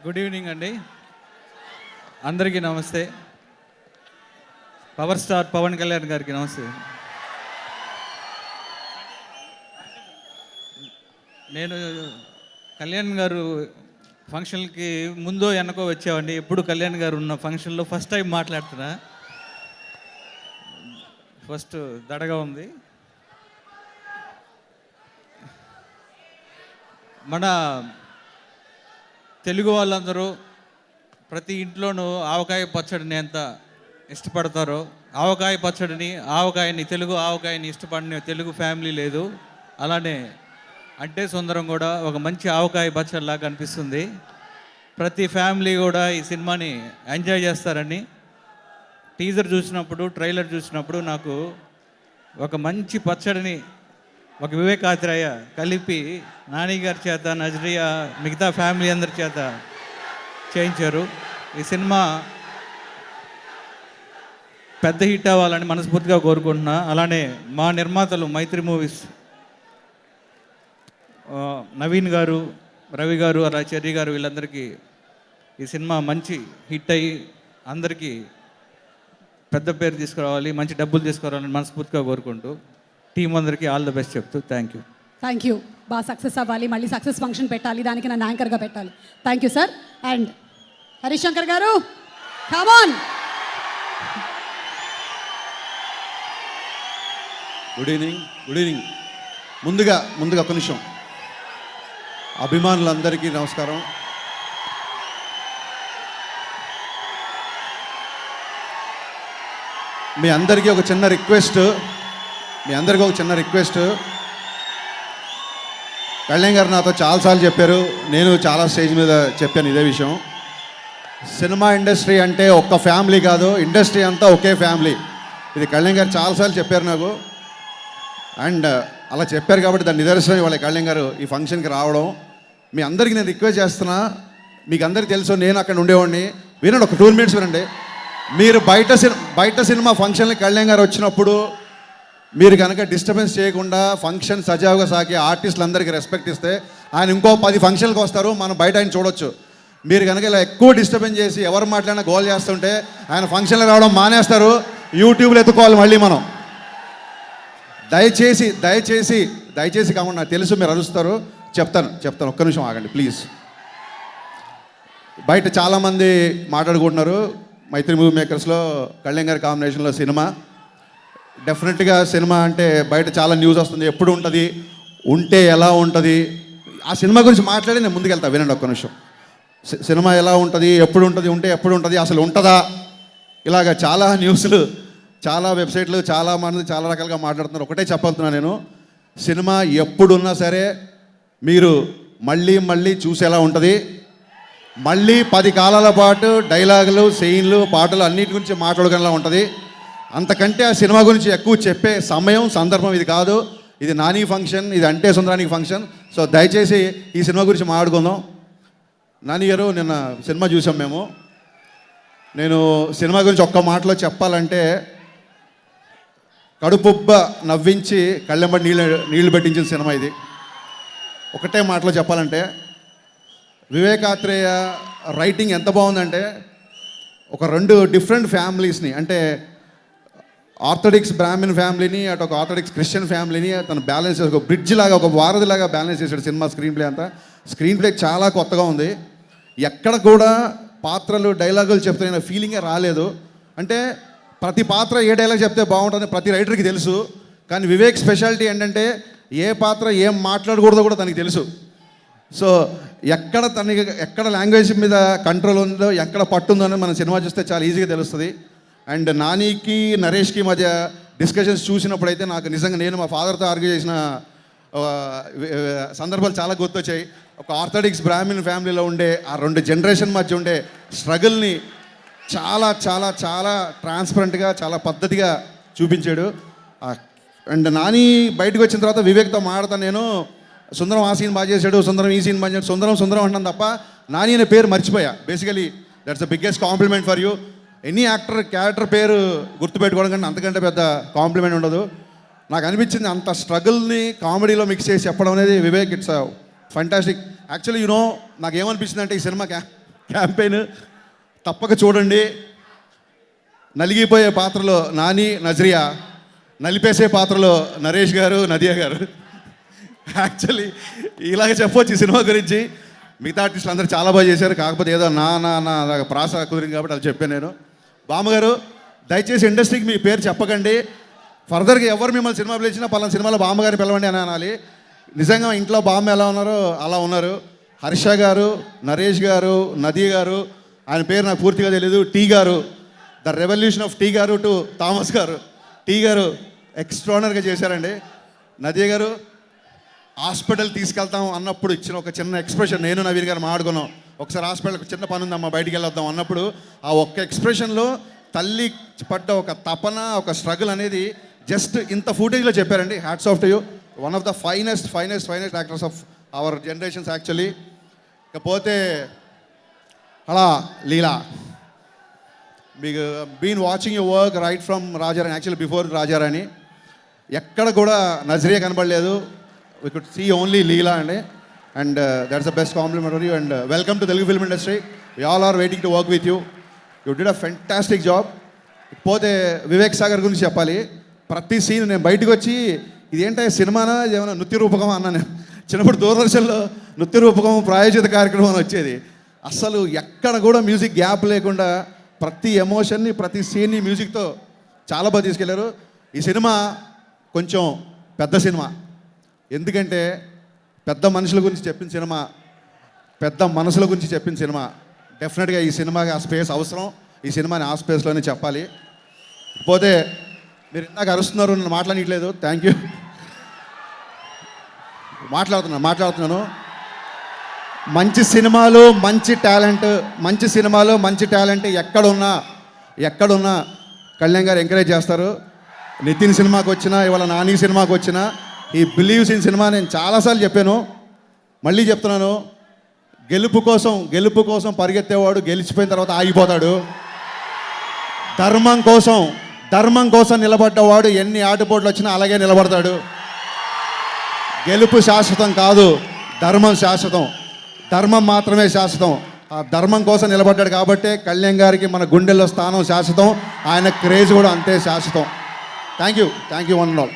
Good evening అండి, అందరికీ నమస్తే. పవర్ స్టార్ పవన్ కళ్యాణ్ గారికి నమస్తే. నేను కళ్యాణ్ గారు ఫంక్షన్కి ముందో వెనకో వచ్చామండి. ఎప్పుడు కళ్యాణ్ గారు ఉన్న ఫంక్షన్లో ఫస్ట్ టైం మాట్లాడుతున్నా. ఫస్ట్ దడగా ఉంది. మన తెలుగు వాళ్ళందరూ ప్రతి ఇంట్లోనూ ఆవకాయ పచ్చడిని ఎంత ఇష్టపడతారో, ఆవకాయ పచ్చడిని తెలుగు ఆవకాయని ఇష్టపడిన తెలుగు ఫ్యామిలీ లేదు. అలానే అంటే సుందరం కూడా ఒక మంచి ఆవకాయ పచ్చడిలాగా కనిపిస్తుంది. ప్రతి ఫ్యామిలీ కూడా ఈ సినిమాని ఎంజాయ్ చేస్తారని టీజర్ చూసినప్పుడు, ట్రైలర్ చూసినప్పుడు నాకు ఒక మంచి పచ్చడిని ఒక వివేకాత్రేయ కలిపి నాని గారి చేత, నజరియా, మిగతా ఫ్యామిలీ అందరి చేత చేయించారు. ఈ సినిమా పెద్ద హిట్ అవ్వాలని మనస్ఫూర్తిగా కోరుకుంటున్నా. అలానే మా నిర్మాతలు మైత్రి మూవీస్ నవీన్ గారు, రవి గారు, అలా చెర్రీ గారు, వీళ్ళందరికీ ఈ సినిమా మంచి హిట్ అయ్యి అందరికీ పెద్ద పేరు తీసుకురావాలి, మంచి డబ్బులు తీసుకురావాలని మనస్ఫూర్తిగా కోరుకుంటూ టీం అందరికీ ఆల్ ద బెస్ట్ చెప్తూ థ్యాంక్ యూ. బాగా సక్సెస్ అవ్వాలి, మళ్ళీ సక్సెస్ ఫంక్షన్ పెట్టాలి, దానికి నన్ను యాంకర్గా పెట్టాలి. Thank you sir. And Harish Shankar గారు, కమాన్. Good evening. ముందుగా ఒక నిమిషం, అభిమానులందరికీ నమస్కారం. మీ అందరికీ ఒక చిన్న రిక్వెస్ట్. కళ్యాణ్ గారు నాతో చాలాసార్లు చెప్పారు, నేను చాలా స్టేజ్ మీద చెప్పాను ఇదే విషయం. సినిమా ఇండస్ట్రీ అంటే ఒక్క ఫ్యామిలీ కాదు, ఇండస్ట్రీ అంతా ఒకే ఫ్యామిలీ. ఇది కళ్యాణ్ గారు చాలాసార్లు చెప్పారు నాకు. అండ్ అలా చెప్పారు కాబట్టి దాని నిదర్శనం ఇవాళ కళ్యాణ్ గారు ఈ ఫంక్షన్కి రావడం. మీ అందరికీ నేను రిక్వెస్ట్ చేస్తున్నా, మీకు అందరికీ తెలుసు నేను అక్కడ ఉండేవాడిని. వినండి, ఒక 2 minutes వినండి. మీరు బయట సినిమా ఫంక్షన్కి కళ్యాణ్ గారు వచ్చినప్పుడు మీరు కనుక డిస్టర్బెన్స్ చేయకుండా ఫంక్షన్ సజావుగా సాగి ఆర్టిస్టులందరికీ రెస్పెక్ట్ ఇస్తే ఆయన ఇంకో 10 ఫంక్షన్లకు వస్తారు, మనం బయట ఆయన చూడొచ్చు. మీరు కనుక ఇలా ఎక్కువ డిస్టర్బెన్స్ చేసి ఎవరు మాట్లాడినా గోల్ చేస్తుంటే ఆయన ఫంక్షన్లకు రావడం మానేస్తారు, యూట్యూబ్లో ఎత్తుకోవాలి మళ్ళీ మనం. దయచేసి కాకుండా నాకు తెలుసు మీరు అరుస్తారు, చెప్తాను ఒక్క నిమిషం ఆగండి ప్లీజ్. బయట చాలామంది మాట్లాడుకుంటున్నారు మైత్రి మూవీ మేకర్స్లో కళ్యాణ్ గారి కాంబినేషన్లో సినిమా. డెఫినెట్గా సినిమా అంటే బయట చాలా న్యూస్ వస్తుంది, ఎప్పుడు ఉంటుంది, ఉంటే ఎలా ఉంటుంది, ఆ సినిమా గురించి మాట్లాడి నేను ముందుకెళ్తా. వినండి ఒక్క నిమిషం. సినిమా ఎలా ఉంటుంది, ఎప్పుడు ఉంటుంది, ఉంటే ఎప్పుడు ఉంటుంది, అసలు ఉంటుందా, ఇలాగ చాలా న్యూస్లు, చాలా వెబ్సైట్లు, చాలా మంది చాలా రకాలుగా మాట్లాడుతున్నారు. ఒకటే చెప్పాలనుకున్నాను నేను, సినిమా ఎప్పుడున్నా సరే మీరు మళ్ళీ చూసేలా ఉంటుంది. మళ్ళీ 10 కాలాల పాటు డైలాగులు, సీన్లు, పాటలు అన్నిటి గురించి మాట్లాడుకునేలా ఉంటుంది. అంతకంటే ఆ సినిమా గురించి ఎక్కువ చెప్పే సమయం, సందర్భం ఇది కాదు. ఇది నాని ఫంక్షన్, ఇది అంటే సుందరానికి ఫంక్షన్. సో దయచేసి ఈ సినిమా గురించి మాట్లాడుకుందాం. నాని గారు, నిన్న సినిమా చూసాం మేము. నేను సినిమా గురించి ఒక్క మాటలో చెప్పాలంటే, కడుపుబ్బ నవ్వించి కళ్ళెంబడి నీళ్లు పెట్టించిన సినిమా ఇది. ఒకటే మాటలో చెప్పాలంటే, వివేకాత్రేయ రైటింగ్ ఎంత బాగుందంటే, ఒక 2 డిఫరెంట్ ఫ్యామిలీస్ని, అంటే ఆర్థోడాక్స్ బ్రాహ్మిన్ ఫ్యామిలీని, అటు ఒక ఆర్థోడాక్స్ క్రిస్టియన్ ఫ్యామిలీని తను బ్యాలెన్స్ చేసి ఒక బ్రిడ్జ్ లాగా, ఒక వారధిలాగా బ్యాలెన్స్ చేశాడు సినిమా. స్క్రీన్ ప్లే చాలా కొత్తగా ఉంది. ఎక్కడ కూడా పాత్రలు డైలాగులు చెప్తున్న ఫీలింగే రాలేదు. అంటే ప్రతి పాత్ర ఏ డైలాగ్ చెప్తే బాగుంటుంది ప్రతి రైటర్కి తెలుసు. కానీ వివేక్ స్పెషాలిటీ ఏంటంటే ఏ పాత్ర ఏం మాట్లాడకూడదో కూడా తనకి తెలుసు. సో ఎక్కడ లాంగ్వేజ్ మీద కంట్రోల్ ఉందో, ఎక్కడ పట్టుందో అని మన సినిమా చూస్తే చాలా ఈజీగా తెలుస్తుంది. అండ్ నానికి నరేష్కి మధ్య డిస్కషన్స్ చూసినప్పుడైతే నాకు నిజంగా నేను మా ఫాదర్తో ఆర్గ్యూ చేసిన సందర్భాలు చాలా గుర్తొచ్చాయి. ఒక ఆర్థోడాక్స్ బ్రాహ్మిన్ ఫ్యామిలీలో ఉండే ఆ 2 జనరేషన్ మధ్య ఉండే స్ట్రగుల్ని చాలా చాలా చాలా ట్రాన్స్పరెంట్గా, చాలా పద్ధతిగా చూపించాడు. అండ్ నాని బయటకు వచ్చిన తర్వాత వివేక్తో మాట్లాడతాను నేను, సుందరం ఆ సీన్ బాగా చేశాడు, సుందరం ఈ సీన్ బాగా చేశాడు, సుందరం అంటాను తప్ప నాని అనే పేరు మర్చిపోయా. Basically that's the biggest compliment for you. Any character పేరు గుర్తుపెట్టుకోవడం కంటే అంతకంటే పెద్ద కాంప్లిమెంట్ ఉండదు. నాకు అనిపించింది అంత స్ట్రగుల్ని కామెడీలో మిక్స్ చేసి చెప్పడం అనేది వివేక్, ఇట్స్ ఫంటాస్టిక్. యాక్చువల్లీ నాకేమనిపించింది అంటే ఈ సినిమాకి క్యాంపెయిన్ తప్పక చూడండి. నలిగిపోయే పాత్రలో నాని, నజరియా, నలిపేసే పాత్రలో నరేష్ గారు, నదియా గారు. యాక్చువల్లీ ఇలాగ చెప్పొచ్చు ఈ సినిమా గురించి. మిగతా ఆర్టిస్టులు అందరూ చాలా బాగా చేశారు. కాకపోతే ఏదో నా అలాగ ప్రాస కుదిరింది కాబట్టి అది చెప్పాను నేను. బామ్మగారు దయచేసి ఇండస్ట్రీకి మీ పేరు చెప్పకండి. ఫర్దర్గా ఎవరు మిమ్మల్ని సినిమా పిలిచినా పలానా సినిమాలో బామ్మగారిని పిలవండి అని అనాలి. నిజంగా ఇంట్లో బామ్మ ఎలా ఉన్నారో అలా ఉన్నారు. హర్ష గారు, నరేష్ గారు, నది గారు, ఆయన పేరు నాకు పూర్తిగా తెలియదు, టీ గారు, ద రెవల్యూషన్ ఆఫ్ టీ గారు టు థామస్ గారు. టీ గారు ఎక్స్ట్రానర్గా చేశారండి. నది గారు హాస్పిటల్ తీసుకెళ్తాం అన్నప్పుడు ఇచ్చిన ఒక చిన్న ఎక్స్ప్రెషన్, నేను నవీన్ గారు మాట్లాడుకున్నాం. ఒకసారి హాస్పిటల్కి చిన్న పని ఉందమ్మా బయటికి వెళ్ళొద్దాం అన్నప్పుడు ఆ ఒక్క ఎక్స్ప్రెషన్లో తల్లి పడ్డ ఒక తపన, ఒక స్ట్రగుల్ అనేది జస్ట్ ఇంత ఫుటేజ్లో చెప్పారండి. Hats off to you. One of the finest actors of our generations actually. ఇకపోతే అలా లీలా, మీకు been watching your work right from Raja Rani, actually before Raja Rani. ఎక్కడ కూడా నజరియా కనబడలేదు. We could see only Leela అండి. And that's the best compliment for you. And welcome to Telugu film industry. We all are waiting to work with you. You did a fantastic job. పోతే వివేక్ సాగర్ గురించి చెప్పాలి. ప్రతి scene నేను బయటకు వచ్చి ఇదేంటో సినిమానా ఏమైనా నృత్య రూపకం అన్నాను. చిన్నప్పుడు దూరదర్శన్లో నృత్య రూపకం ప్రాయోజిత కార్యక్రమం అని వచ్చేది. అస్సలు ఎక్కడ కూడా మ్యూజిక్ గ్యాప్ లేకుండా ప్రతి ఎమోషన్ని, ప్రతి సీన్ని మ్యూజిక్తో చాలా బాగా తీసుకెళ్లారు. ఈ సినిమా కొంచెం పెద్ద సినిమా, ఎందుకంటే పెద్ద మనుషుల గురించి చెప్పిన సినిమా, పెద్ద మనసుల గురించి చెప్పిన సినిమా. డెఫినెట్గా ఈ సినిమాకి ఆ స్పేస్ అవసరం. ఈ సినిమాని ఆ స్పేస్లోనే చెప్పాలి. పోతే మీరు ఇందాక అరుస్తున్నారు, నన్ను మాట్లాడట్లేదు. Thank you. మాట్లాడుతున్నాను. మంచి సినిమాలు మంచి టాలెంట్ ఎక్కడున్నా కళ్యాణ్ గారు ఎంకరేజ్ చేస్తారు. నితిన్ సినిమాకి వచ్చినా, ఇవాళ నాని సినిమాకి వచ్చినా, ఈ బిలీవ్స్ ఇన్ సినిమా నేను చాలాసార్లు చెప్పాను, మళ్ళీ చెప్తున్నాను. గెలుపు కోసం పరిగెత్తేవాడు గెలిచిపోయిన తర్వాత ఆగిపోతాడు. ధర్మం కోసం నిలబడ్డవాడు ఎన్ని ఆటుపోట్లు వచ్చినా అలాగే నిలబడతాడు. గెలుపు శాశ్వతం కాదు, ధర్మం శాశ్వతం. ధర్మం మాత్రమే శాశ్వతం. ఆ ధర్మం కోసం నిలబడ్డాడు కాబట్టే కళ్యాణ్ గారికి మన గుండెల్లో స్థానం శాశ్వతం. ఆయన క్రేజ్ కూడా అంతే శాశ్వతం. Thank you one and all.